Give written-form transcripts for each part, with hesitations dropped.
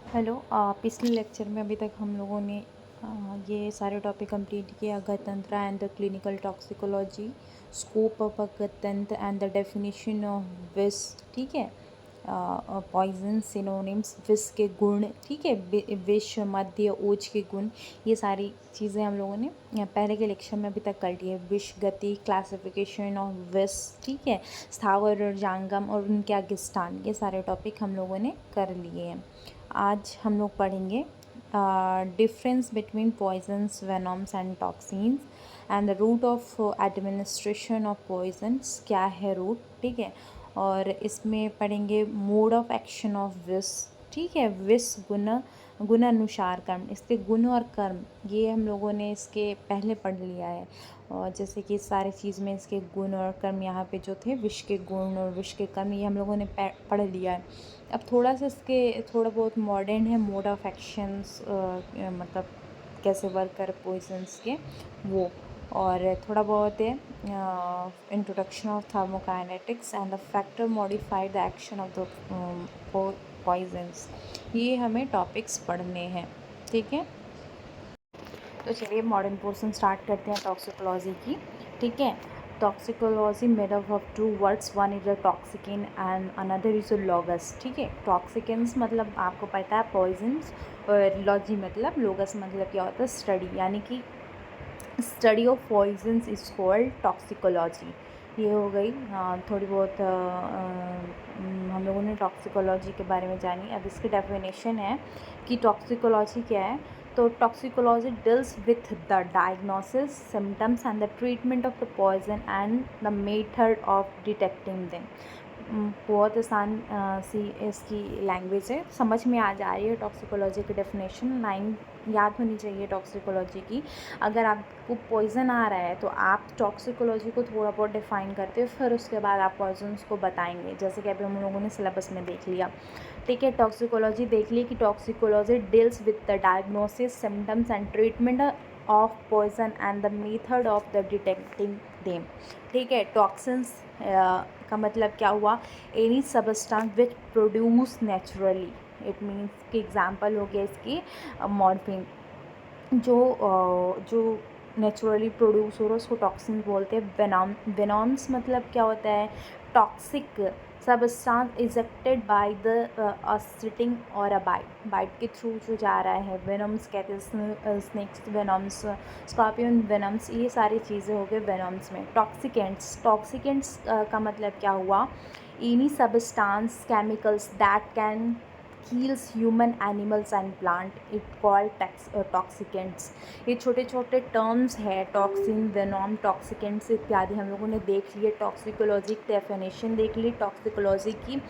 Hello. पिछले lecture में अभी तक हम लोगों ने ये सारे टॉपिक कंप्लीट किया। गणतंत्र and the clinical toxicology, scope of गणतंत्र एंड द डेफिनेशन ऑफ विष, ठीक है। पॉइजन सिनोनिम्स, विष के गुण, ठीक है। विष, मध्य, ओज के गुण, ये सारी चीज़ें हम लोगों ने पहले के लेक्चर में अभी तक कर ली है। विष गति, क्लासिफिकेशन ऑफ विष, ठीक है। स्थावर और जांगम और उनके आगे स्थान, ये सारे टॉपिक हम लोगों ने कर लिए हैं। आज हम लोग पढ़ेंगे difference between poisons, venoms and toxins and the route of administration of poisons, क्या है रूट, ठीक है। और इसमें पढ़ेंगे मोड ऑफ एक्शन ऑफ विष, ठीक है। विष गुण अनुसार कर्म, इसके गुण और कर्म ये हम लोगों ने इसके पहले पढ़ लिया है। और जैसे कि सारी चीज़ में इसके गुण और कर्म यहाँ पे जो थे, विष के गुण और विष के कर्म, ये हम लोगों ने पढ़ लिया है। अब थोड़ा सा इसके थोड़ा बहुत मॉडर्न है, मोड ऑफ एक्शंस, मतलब कैसे वर्क कर पॉइजन्स के वो, और थोड़ा बहुत है introduction of thermokinetics and the factor modified the action of the poisons. ये हमें टॉपिक्स पढ़ने हैं, ठीक है। तो चलिए मॉडर्न पोर्शन स्टार्ट करते हैं टॉक्सिकोलॉजी की, ठीक है। Toxicology made up of two words, one is a toxikon and another is a logos, ठीक है। टॉक्सिकेंस मतलब आपको पता है पॉइजन्स, और लॉजी मतलब, लोगस मतलब क्या होता है, स्टडी, यानी कि study of poisons is called toxicology. ये हो गई थोड़ी बहुत हम लोगों ने टॉक्सिकोलॉजी के बारे में जानी। अब इसकी डेफिनेशन है कि टॉक्सिकोलॉजी क्या है। तो toxicology deals with the diagnosis, symptoms and the treatment of the poison and the method of detecting them. बहुत आसान सी इसकी लैंग्वेज है, समझ में आ जा रही है। टॉक्सिकोलॉजी की डेफिनेशन लाइन याद होनी चाहिए टॉक्सिकोलॉजी की। अगर आपको पॉइजन आ रहा है तो आप टॉक्सिकोलॉजी को थोड़ा बहुत डिफाइन करते हो, फिर उसके बाद आप पॉइजन्स को बताएंगे, जैसे कि अभी हम लोगों ने सिलेबस में देख लिया, ठीक है। टॉक्सिकोलॉजी देख ली कि toxicology deals with the diagnosis, symptoms and treatment of poison and the method of the detecting them, ठीक है। टॉक्सिन्स का मतलब क्या हुआ, any substance which produce naturally, it means कि एग्जाम्पल हो गया इसकी मॉर्फिन, जो नेचुरली प्रोड्यूस हो रहा है उसको टॉक्सिन बोलते हैं। वेनॉम्स मतलब क्या होता है, toxic substance ejected by the sitting और अ बाइट के थ्रू जो जा रहा है, वेनम्स कहते हैं। स्नेक्स वेनम्स, स्कॉर्पियन वेनम्स, ये सारी चीज़ें हो गई वेनम्स में। टॉक्सिकेंट्स का मतलब क्या हुआ, any substance chemicals that can kills human animals and plant, it called toxicants। ये छोटे छोटे टर्म्स है, टॉक्सिन, वेनॉम, टॉक्सिकेंट्स इत्यादि हम लोगों ने देख लिए। टॉक्सिकोलॉजी की डेफिनेशन देख ली, टॉक्सिकोलॉजी की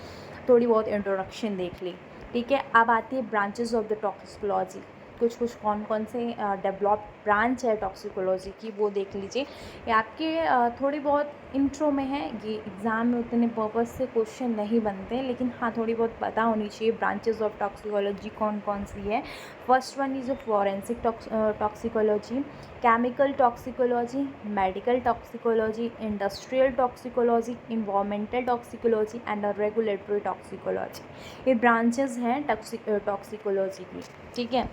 थोड़ी बहुत इंट्रोडक्शन देख ली, ठीक है। अब आती है ब्रांचेस ऑफ द टॉक्सिकोलॉजी, कुछ कौन कौन से डेवलप ब्रांच है टॉक्सिकोलॉजी की, वो देख लीजिए। ये आपके थोड़ी बहुत इंट्रो में है, ये एग्ज़ाम में उतने पर्पज़ से क्वेश्चन नहीं बनते, लेकिन हाँ थोड़ी बहुत पता होनी चाहिए ब्रांचेस ऑफ टॉक्सिकोलॉजी कौन कौन सी है। First one is forensic toxicology, chemical toxicology, medical toxicology, industrial toxicology, environmental toxicology and regulatory toxicology. ये ब्रांचेस हैं टॉक्सिकोलॉजी की, ठीक है।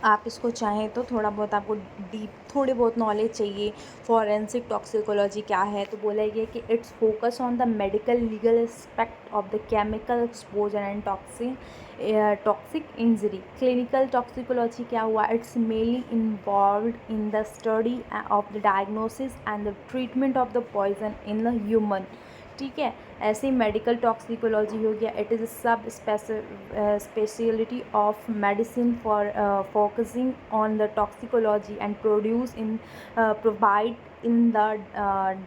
आप इसको चाहें तो थोड़ा बहुत आपको डीप थोड़ी बहुत नॉलेज चाहिए। फॉरेंसिक टॉक्सिकोलॉजी क्या है, तो बोला गया कि it's focus on the medical legal aspect of the chemical exposure and toxic injury. Clinical toxicology क्या हुआ, it's mainly involve in the study of the diagnosis and the treatment of the poison in the human, ठीक है। ऐसे ही medical toxicology हो गया, it is sub speciality of medicine for focusing on the toxicology and provide in the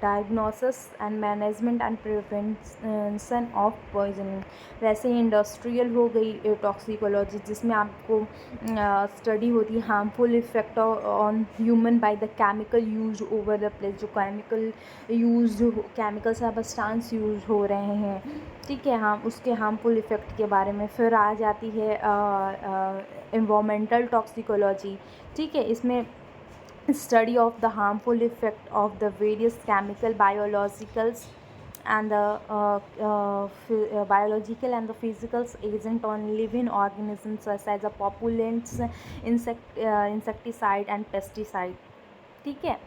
diagnosis and management and prevention of poisoning. वैसे ही industrial हो गई toxicology, जिसमें आपको स्टडी होती है harmful effect on human bye the chemical use over the place, जो chemical substance use हो रहे हैं, ठीक है। हाँ, उसके हार्मफुल इफ़ेक्ट के बारे में। फिर आ जाती है एनवायरमेंटल टॉक्सिकोलॉजी, ठीक है। इसमें study of the harmful effect of the various chemical, biologicals and the biological and the physical agent on living organisms such as the pollutants, insecticide and pesticide. ठीक है,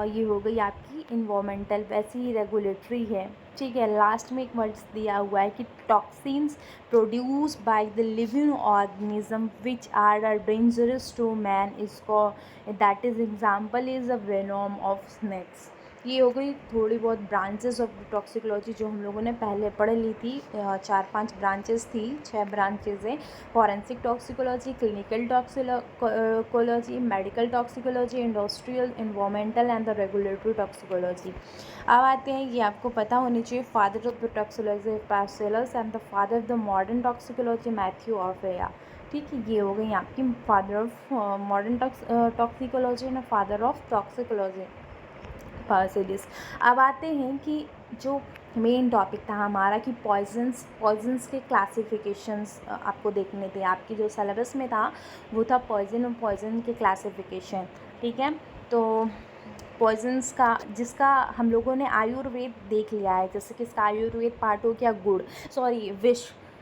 ये हो गई आपकी इन्वामेंटल, वैसे ही रेगुलेटरी है. ठीक है, लास्ट में एक वर्ड्स दिया हुआ है कि toxins produce by the living organism which are dangerous to man इसको, that is example is the venom of snakes. ये हो गई थोड़ी बहुत ब्रांचेस ऑफ टॉक्सिकोलॉजी जो हम लोगों ने पहले पढ़ ली थी. 4-5 ब्रांचेस थी, 6 ब्रांचेस हैं. Forensic toxicology, clinical toxicology, medical toxicology, industrial, environmental and the regulatory toxicology. अब आते हैं, ये आपको पता होनी चाहिए, father of the toxicology Paracelsus and the father of the modern toxicology Mathieu ऑफेया. ठीक है, ये हो गई आपकी father of modern toxicology and father of toxicology Paracelsus. अब आते हैं कि जो मेन टॉपिक था हमारा कि पॉइजन्स के क्लासिफिकेशंस आपको देखने थे. आपकी जो सिलेबस में था वो था पॉइजन और पॉइजन के क्लासिफिकेशन. ठीक है, तो पॉइजन्स का जिसका हम लोगों ने आयुर्वेद देख लिया है, जैसे कि इसका आयुर्वेद पार्ट हो गया गुड़, सॉरी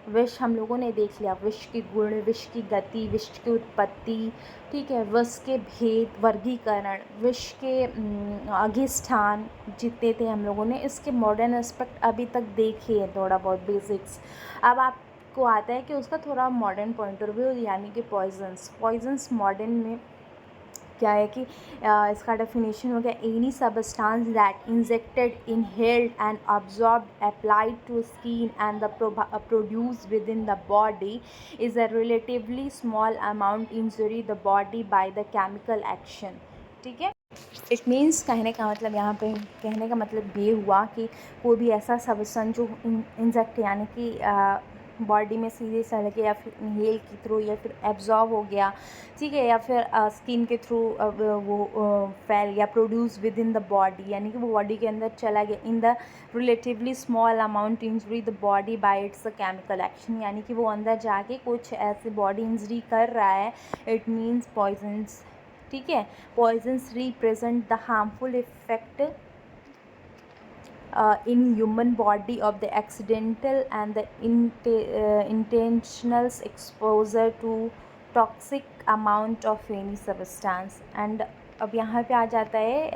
विष हम लोगों ने देख लिया. विष के गुण, विष की गति, विष की उत्पत्ति. ठीक है, विष के भेद, वर्गीकरण, विष के अधिष्ठान जितने थे हम लोगों ने, इसके मॉडर्न एस्पेक्ट अभी तक देखे हैं, थोड़ा बहुत बेसिक्स. अब आपको आता है कि उसका थोड़ा मॉडर्न पॉइंट ऑफ व्यू, यानी कि पॉइजन्स मॉडर्न में क्या है कि इसका डेफिनेशन हो गया, any substance that injected, inhaled and absorbed, applied to skin and the produce within the body is a relatively small amount injury the body by the chemical action. ठीक है, it means कहने का मतलब, यहाँ पे कहने का मतलब ये हुआ कि कोई भी ऐसा सब्सटेंस जो इंजेक्ट यानी कि बॉडी में सीधे चढ़ गया या फिर इनहेल के थ्रू या फिर एब्जॉर्ब हो गया. ठीक है, या फिर स्किन के थ्रू वो फैल गया, produce within the body यानी कि वो बॉडी के अंदर चला गया, in the relatively small amount injury the body bye it's chemical action, यानी कि वो अंदर जाके कुछ ऐसे बॉडी इंजरी कर रहा है. It means poisons. ठीक है, poisons represent the harmful effect in human body of the accidental and the intentional exposure to toxic amount of any substance. and अब यहाँ पे आ जाता है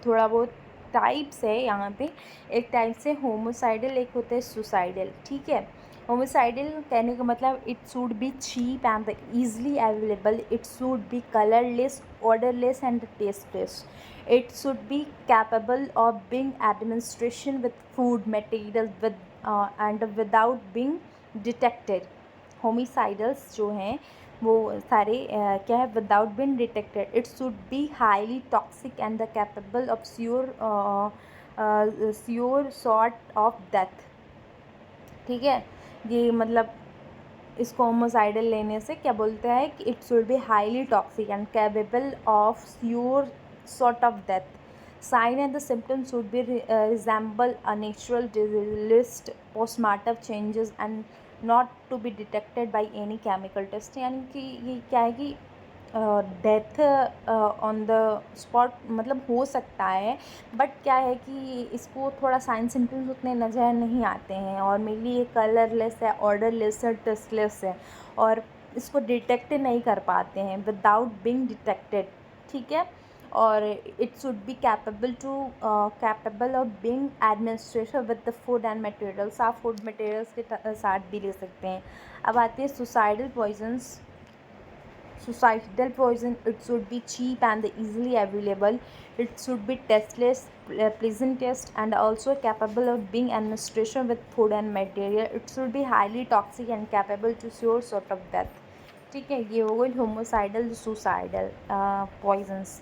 थोड़ा बहुत टाइप्स है यहाँ पे. एक टाइप से होमोसाइडल, एक होता है सुसाइडल. ठीक है, होमोसाइडल कहने का मतलब it should be cheap and easily available, it should be colourless, odorless and tasteless. It should be capable of being administration with food materials with and without being detected. Homicidals जो हैं वो सारे क्या है, without being detected. It should be highly toxic and the capable of sure sort of death. ठीक है, ये मतलब इसको होमोसाइडल लेने से क्या बोलता है कि it should be highly toxic and capable of sure sort of death. Sign and the symptoms should be resemble a natural list postmortem changes and not to be detected by any chemical test. यानी कि ये क्या है कि death on the spot मतलब हो सकता है, बट क्या है कि इसको थोड़ा साइन सिम्टम्स उतने नज़र नहीं आते हैं, और मेनली ये कलरलेस है, ऑर्डरलेस है, टेस्टलेस है, और इसको डिटेक्ट नहीं कर पाते हैं विदाउट बीइंग डिटेक्टेड. ठीक है, और it should be capable of being administration with the food and materials. आप फूड मटेरियल्स के साथ भी ले सकते हैं. अब आती है suicidal poisons. Suicidal poison, it should be cheap and easily available. It should be tasteless, pleasant taste, and also capable of being administration with food and material. It should be highly toxic and capable to sure sort of death. ठीक है, ये हो गई होमोसाइडल suicidal poisons.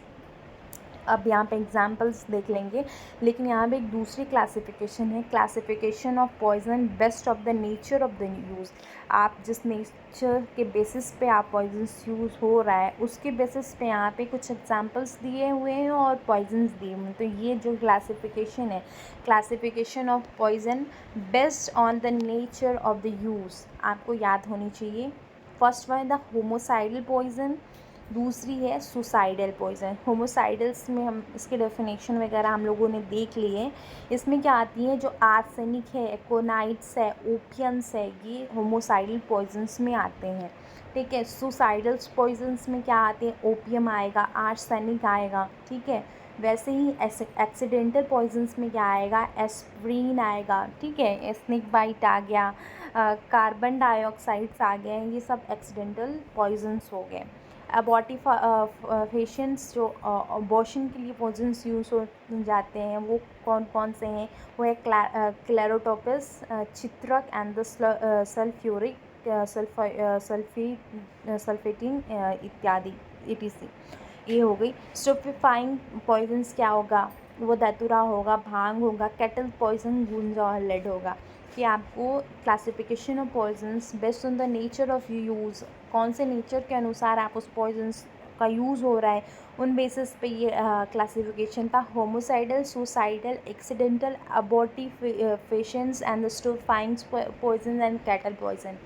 अब यहाँ पे examples देख लेंगे, लेकिन यहाँ पे एक दूसरी क्लासिफिकेशन है, classification of poison based of the nature of the use. आप जिस नेचर के बेसिस पे आप पॉइजन्स यूज़ हो रहा है उसके बेसिस पे यहाँ पे कुछ एग्जांपल्स दिए हुए हैं और पॉइजन्स दिए हुए हैं. तो ये जो क्लासिफिकेशन है, classification of poison based on the nature of the use, आपको याद होनी चाहिए. First one the homicidal poison, दूसरी है सुसाइडल पॉइज़न। होमोसाइडल्स में हम इसके डेफिनेशन वगैरह हम लोगों ने देख लिए। इसमें क्या आती है, जो आर्सेनिक है, एकोनाइट्स है, ओपियम्स है, ये होमोसाइडल पॉइजन्स में आते हैं। ठीक है, सुसाइडल्स पॉइजन्स में क्या आते हैं, ओपियम आएगा, आर्सेनिक आएगा। ठीक है, वैसे ही एक्सीडेंटल पॉइजन्स में क्या आएगा, एस्प्रीन आएगा। ठीक है, स्नेक बाइट आ गया, कार्बन डाइऑक्साइड्स आ गए, ये सब एक्सीडेंटल पॉइजन्स हो गए। अबॉर्टिफिकेशंस जो अबॉर्शन के लिए पॉइजन्स यूज़ हो जाते हैं वो कौन कौन से हैं, वो है क्लेरोटोपस, चित्रक एंड द सल्फ्यूरिक सल्फेटिन इत्यादि etc। ये हो गई। स्टूपेफाइंग पॉइजन्स क्या होगा, वो धतूरा होगा, भांग होगा, केटल पॉइजन, गूंजा और लेड होगा। कि आपको classification of poisons based on the nature of use, कौन से नेचर के अनुसार आप उस पॉइजन्स का यूज़ हो रहा है, उन बेसिस पे ये क्लासिफिकेशन था। Homicidal, suicidal, accidental, abortifacients and the stupefying poison and cattle poison.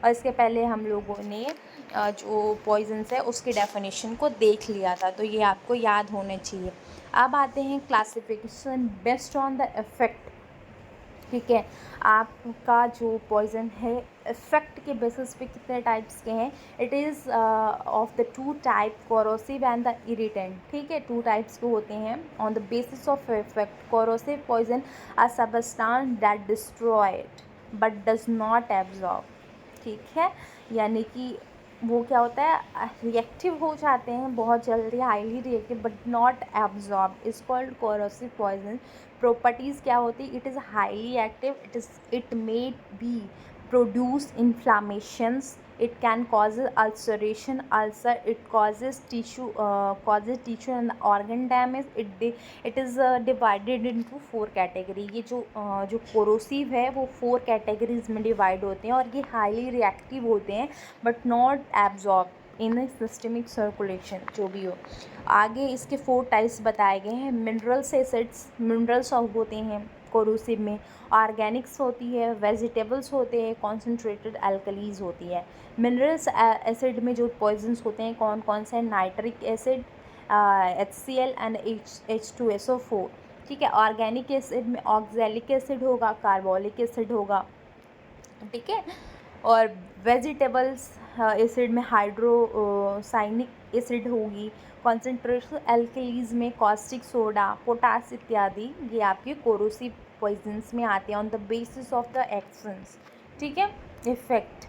और इसके पहले हम लोगों ने जो पॉइजन्स है उसके डेफिनेशन को देख लिया था, तो ये आपको याद होने चाहिए। अब आते हैं classification based on the effect. ठीक है, आपका जो पॉइज़न है इफेक्ट के बेसिस पे कितने टाइप्स के हैं, it is of the two type, corrosive and the irritant. ठीक है, टू टाइप्स के होते हैं। On the basis of effect, corrosive poison a substance that destroyed but does not absorb. ठीक है, यानी कि वो क्या होता है, रिएक्टिव हो जाते हैं बहुत जल्दी, highly reactive but not absorb, is called corrosive poison. Properties क्या होती है, it is highly active, it may be produce inflammations, it can causes ulceration, ulcer, it causes tissue and organ damage, it is divided into 4 category. ये जो corrosive है वो 4 categories में divide होते हैं और ये हाईली रिएक्टिव होते हैं but not absorb in systemic circulation, जो भी हो। आगे इसके 4 टाइप्स बताए गए हैं। मिनरल्स एसिड्स, मिनरल्स होते हैं कोरोसिव में, ऑर्गेनिक्स होती है, वेजिटेबल्स होते हैं, कॉन्सेंट्रेटेड एल्कलीज होती है। मिनरल्स एसिड में जो पॉइजन्स होते हैं कौन कौन से हैं, nitric acid, HCl and H2SO4। ठीक है, ऑर्गेनिक एसिड में ऑक्जेलिक एसिड होगा, कार्बोलिक एसिड होगा। ठीक है, और वेजिटेबल्स एसिड में हाइड्रोसाइनिक एसिड होगी। कॉन्सेंट्रेटेड एल्कलीज में कॉस्टिक सोडा, पोटास इत्यादि, ये आपके कोरोसिव पॉइजन्स में आते हैं on the basis of the actions. ठीक है, इफेक्ट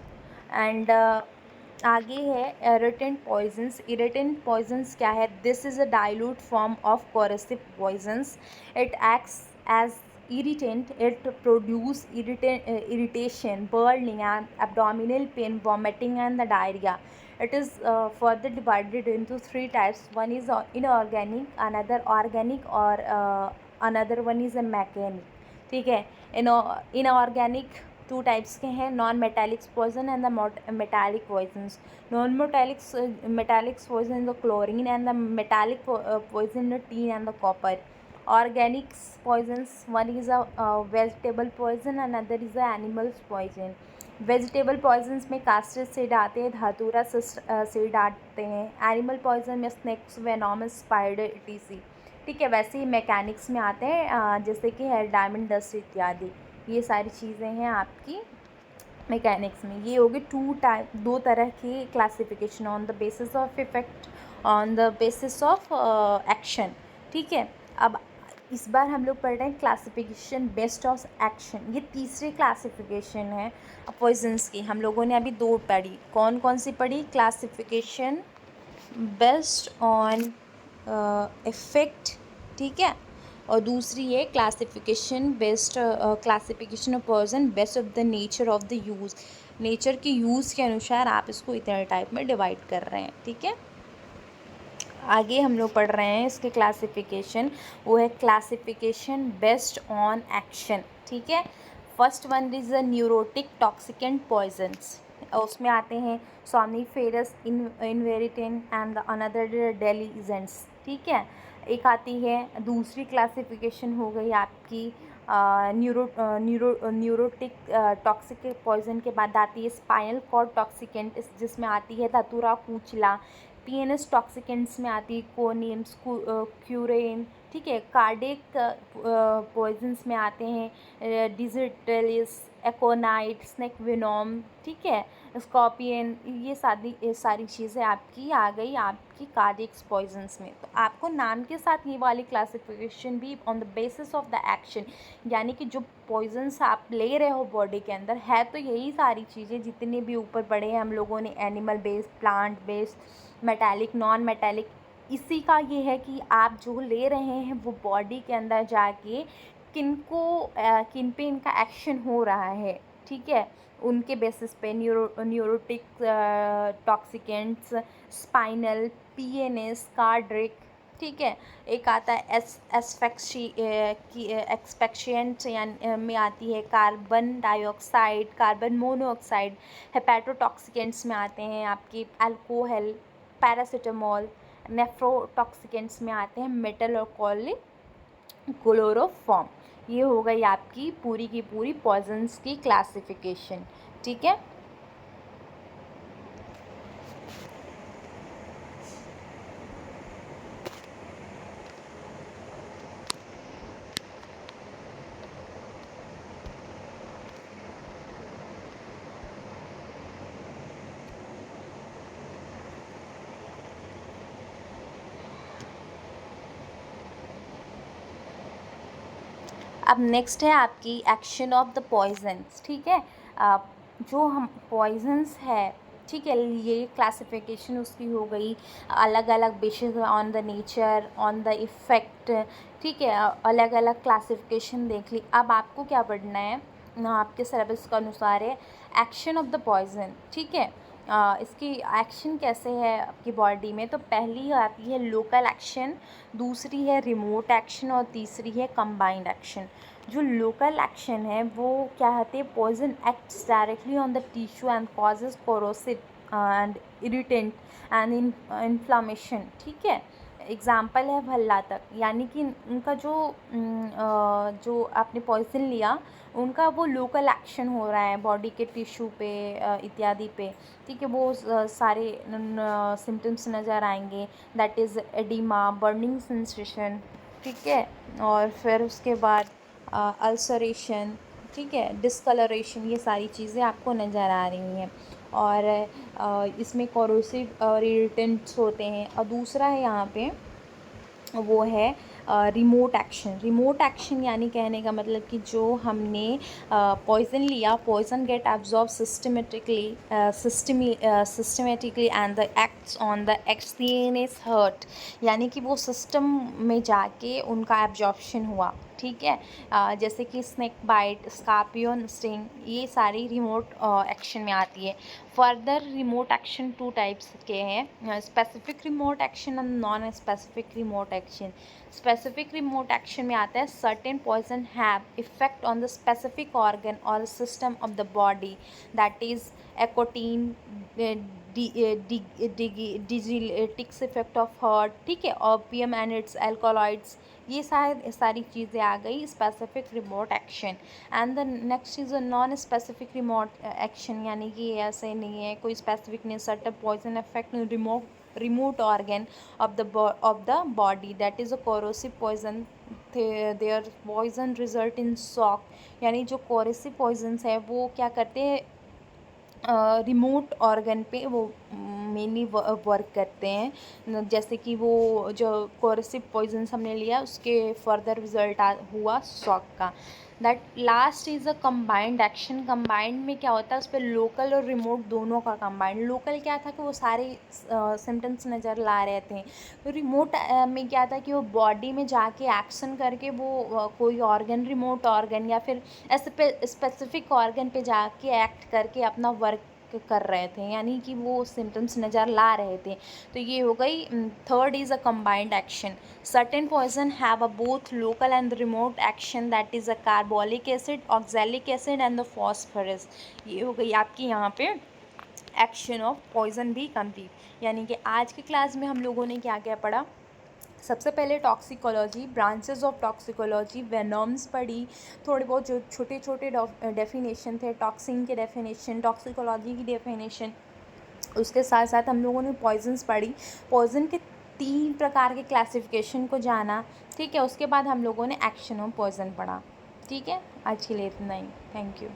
एंड आगे है इरिटेंट पॉइजन्स। इरिटेंट पॉइजन्स क्या है, this is a dilute form of corrosive poisons, it acts as irritant, it produce irritation, burning and abdominal pain, vomiting and the diarrhea. It is further divided into 3 types. One is inorganic, another organic, or another one is a mechanic। ठीक है, inorganic 2 types के हैं, non metallics poison and the metallic poisons. Non metallics poison the chlorine and the metallic poison the tin and the copper. Organic poisons, one is a vegetable poison, another is a animal poison। Vegetable poisons में castor seed आते हैं, datura seed आते हैं। Animal poison में snakes, venomous, spider etc। ठीक है, वैसे ही mechanics में आते हैं जैसे कि है डायमंड डस्ट इत्यादि। ये सारी चीज़ें हैं आपकी मैकेनिक्स में। ये होगी 2 तरह की classification, on the basis of effect, on the basis of action. ठीक है, अब इस बार हम लोग पढ़ रहे हैं क्लासिफिकेशन बेस्ड ऑफ एक्शन। ये तीसरी क्लासिफिकेशन है पॉइजन्स की। हम लोगों ने अभी 2 पढ़ी, कौन कौन सी पढ़ी, क्लासिफिकेशन बेस्ड ऑन इफेक्ट। ठीक है, और दूसरी है classification based classification of poison based of the nature of the use. Nature के यूज़ के अनुसार आप इसको इतने टाइप में डिवाइड कर रहे हैं। ठीक है, आगे हम लोग पढ़ रहे हैं इसके क्लासिफिकेशन, वो है क्लासिफिकेशन बेस्ड ऑन एक्शन। ठीक है, first one is a neurotic toxicant poisons. उसमें आते हैं सोनिफेरस, इनवेरिटेन एंड अनदर डेलीजेंट्स। ठीक है, एक आती है दूसरी क्लासिफिकेशन हो गई आपकी न्यूरोटिक टॉक्सिक पॉइजन के बाद आती है स्पाइनल कॉर्ड टॉक्सिकेंट, जिसमें आती है धतूरा, कूचला, पीएनएस टॉक्सिकेंट्स में आती है कोनियम्स, क्यूरेन, ठीक है। कार्डिक पॉइजन्स में आते हैं डिजिटलिस, एकोनाइट, स्नेक विनोम, ठीक है, स्कॉर्पियन। ये सारी चीज़ें आपकी आ गई आपकी कार्डिक पॉइजन्स में। तो आपको नाम के साथ ये वाली क्लासिफिकेशन भी on the basis of the action, यानी कि जो पॉइजन्स आप ले रहे हो बॉडी के अंदर है तो यही सारी चीज़ें जितने भी ऊपर पढ़े हैं हम लोगों ने, animal based, plant based, metallic, non metallic, इसी का ये है कि आप जो ले रहे हैं वो बॉडी के अंदर जाके किन पे इनका एक्शन हो रहा है, ठीक है, उनके बेसिस पे। Neurotic toxicants, spinal, PNS, cardiac, ठीक है। एक आता है एक्सपेक्शिएंट यानी में आती है कार्बन डाइऑक्साइड, कार्बन मोनोऑक्साइड। हेपेटोटॉक्सिकेंट्स में आते हैं आपकी अल्कोहल, पैरासीटामोल। नेफ्रोटॉक्सिकेंट्स में आते हैं मेटल और क्लोरोफॉर्म। ये हो गई आपकी पूरी की पूरी पॉइजन्स की क्लासिफिकेशन, ठीक है। अब नेक्स्ट है आपकी एक्शन ऑफ द पॉइजन्स, ठीक है। जो हम पॉइजन्स है, ठीक है, ये क्लासिफिकेशन उसकी हो गई। अलग अलग basis on the nature, on the effect, ठीक है, अलग अलग क्लासिफिकेशन देख ली। अब आपको क्या पढ़ना है, आपके सिलेबस के अनुसार है एक्शन ऑफ द पॉइजन, ठीक है। इसकी एक्शन कैसे है आपकी बॉडी में, तो पहली आती है लोकल एक्शन, दूसरी है रिमोट एक्शन और तीसरी है कंबाइंड एक्शन। जो लोकल एक्शन है वो क्या कहते हैं, poison acts directly on the tissue and causes corrosive and irritant and inflammation, ठीक है। एग्ज़ाम्पल है भल्लातक, यानी कि उनका जो आपने पॉइजन लिया उनका वो लोकल एक्शन हो रहा है बॉडी के टिश्यू पे इत्यादि पे, ठीक है। वो सारे सिम्टम्स नज़र आएंगे, that is oedema, burning sensation, ठीक है। और फिर उसके बाद अल्सरेशन, ठीक है, डिस्कलरेशन, ये सारी चीज़ें आपको नज़र आ रही हैं। और इसमें कोरोसिव और इरिटेंट्स होते हैं। और दूसरा है यहाँ पे वो है रिमोट एक्शन। रिमोट एक्शन यानी कहने का मतलब कि जो हमने पॉइजन लिया, poison get absorb systematically and the acts on the extraneous heart, यानी कि वो सिस्टम में जाके उनका एब्जॉर्प्शन हुआ, ठीक है। जैसे कि स्नेक बाइट, स्कॉर्पियन स्टिंग, ये सारी रिमोट एक्शन में आती है। Further remote action two types के हैं, specific remote action and non specific remote action. Specific remote action में आता है certain poison have effect on the specific organ और system of the body, that is एकोटीन, डिजिलेटिक्स इफेक्ट ऑफ हार्ट, ठीक है, opium and it's alkaloids, ये सारी चीज़ें आ गई specific remote action. And the next is a non specific remote action, यानी कि ऐसे नहीं है, कोई स्पेसिफिक नहीं, certain poison affect remote organ of the body, that is a corrosive poison. Their poison result in shock, यानी जो corrosive poisons है वो क्या करते हैं, रिमोट ऑर्गन पे वो मेनली वर्क करते हैं। जैसे कि वो जो कोरोसिव पॉइजन्स हमने लिया उसके फर्दर रिजल्ट हुआ शॉक का। That last is a combined action. Combined में क्या होता है, उस पर लोकल और रिमोट दोनों का कंबाइंड। लोकल क्या था कि वो सारे सिम्टम्स नज़र ला रहे थे, तो रिमोट में क्या था कि वो बॉडी में जाके एक्शन करके वो कोई ऑर्गन, रिमोट ऑर्गन या फिर ऐसे स्पेसिफिक ऑर्गन पे जाके एक्ट करके अपना वर्क कर रहे थे, यानी कि वो सिम्टम्स नज़र ला रहे थे। तो ये हो गई। Third is a combined action. Certain poison have a both local and remote action, that is a carbolic acid, oxalic acid and the phosphorus. ये हो गई आपकी यहाँ पे एक्शन ऑफ पॉइजन भी कंप्लीट। यानी कि आज की क्लास में हम लोगों ने क्या क्या पढ़ा, सबसे पहले toxicology, branches of toxicology, venoms पढ़ी, थोड़े बहुत जो छोटे छोटे डेफिनेशन थे, टॉक्सिन के डेफिनेशन, टॉक्सिकोलॉजी की डेफिनेशन, उसके साथ साथ हम लोगों ने पॉइजन्स पढ़ी, पॉइजन के 3 प्रकार के क्लासिफिकेशन को जाना, ठीक है। उसके बाद हम लोगों ने एक्शन ऑफ पॉइजन पढ़ा, ठीक है। आज के लिए इतना ही, थैंक यू।